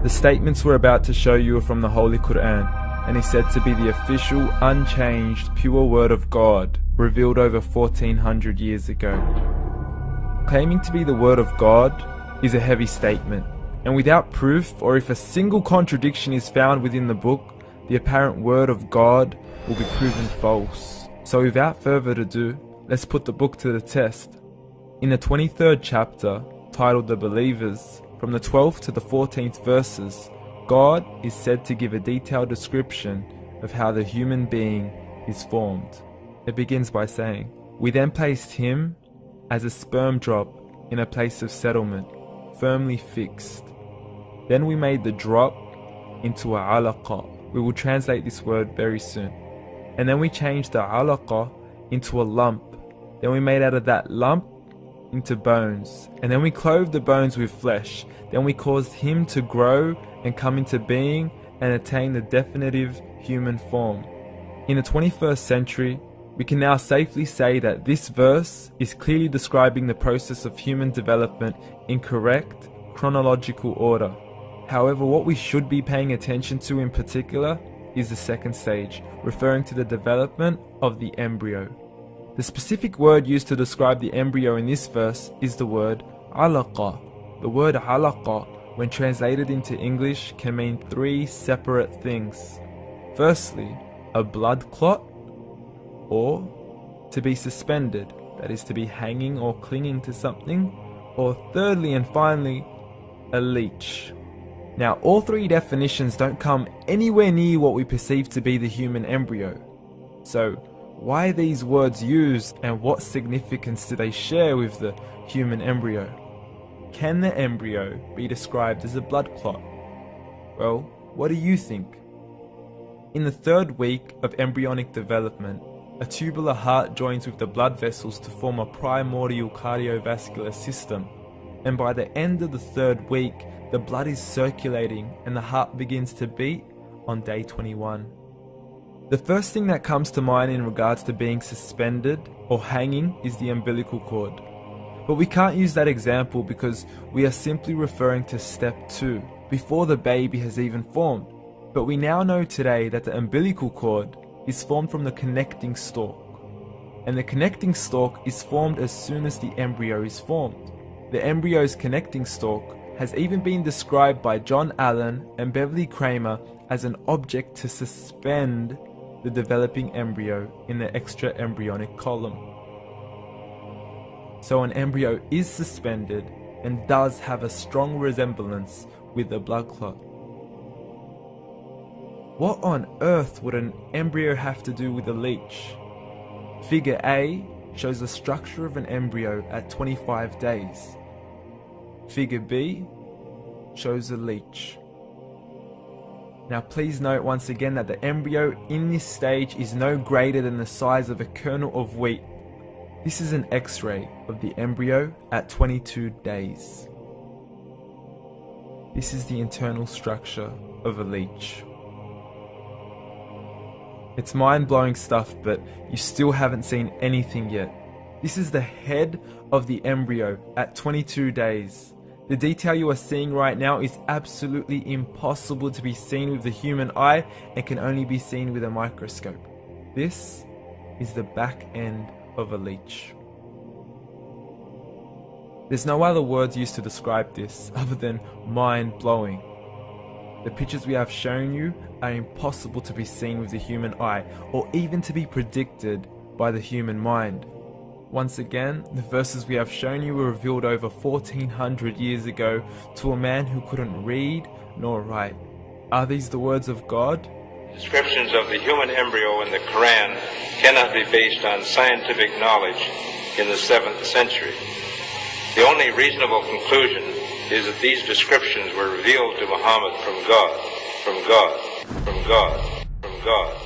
The statements we're about to show you are from the Holy Quran, and is said to be the official, unchanged, pure word of God, revealed over 1400 years ago. Claiming to be the word of God is a heavy statement, and without proof, or if a single contradiction is found within the book, the apparent word of God will be proven false. So without further ado, let's put the book to the test. In the 23rd chapter, titled The Believers, from the 12th to the 14th verses, God is said to give a detailed description of how the human being is formed. It begins by saying, "We then placed him as a sperm drop in a place of settlement, firmly fixed. Then we made the drop into a alaqa." We will translate this word very soon. "And then we changed the alaqa into a lump. Then we made out of that lump into bones. And then we clothed the bones with flesh. Then we caused him to grow and come into being and attain the definitive human form." In the 21st century, we can now safely say that this verse is clearly describing the process of human development in correct chronological order. However, what we should be paying attention to in particular is the second stage, referring to the development of the embryo. The specific word used to describe the embryo in this verse is the word alaqa. The word alaqa, when translated into English, can mean three separate things. Firstly, a blood clot, or to be suspended, that is to be hanging or clinging to something, or thirdly and finally, a leech. Now, all three definitions don't come anywhere near what we perceive to be the human embryo. So, why are these words used, and what significance do they share with the human embryo? Can the embryo be described as a blood clot? Well, what do you think? In the 3rd week of embryonic development, a tubular heart joins with the blood vessels to form a primordial cardiovascular system, and by the end of the 3rd week, the blood is circulating and the heart begins to beat on day 21. The first thing that comes to mind in regards to being suspended or hanging is the umbilical cord. But we can't use that example because we are simply referring to step 2, before the baby has even formed. But we now know today that the umbilical cord is formed from the connecting stalk. And the connecting stalk is formed as soon as the embryo is formed. The embryo's connecting stalk has even been described by John Allen and Beverly Kramer as an object to suspend the developing embryo in the extra-embryonic column. So an embryo is suspended and does have a strong resemblance with a blood clot. What on earth would an embryo have to do with a leech? Figure A shows the structure of an embryo at 25 days. Figure B shows a leech. Now please note once again that the embryo in this stage is no greater than the size of a kernel of wheat. This is an X-ray of the embryo at 22 days. This is the internal structure of a leech. It's mind-blowing stuff, but you still haven't seen anything yet. This is the head of the embryo at 22 days. The detail you are seeing right now is absolutely impossible to be seen with the human eye and can only be seen with a microscope. This is the back end of a leech. There's no other words used to describe this other than mind-blowing. The pictures we have shown you are impossible to be seen with the human eye or even to be predicted by the human mind. Once again, the verses we have shown you were revealed over 1400 years ago to a man who couldn't read nor write. Are these the words of God? Descriptions of the human embryo in the Quran cannot be based on scientific knowledge in the 7th century. The only reasonable conclusion is that these descriptions were revealed to Muhammad from God, from God, from God, from God.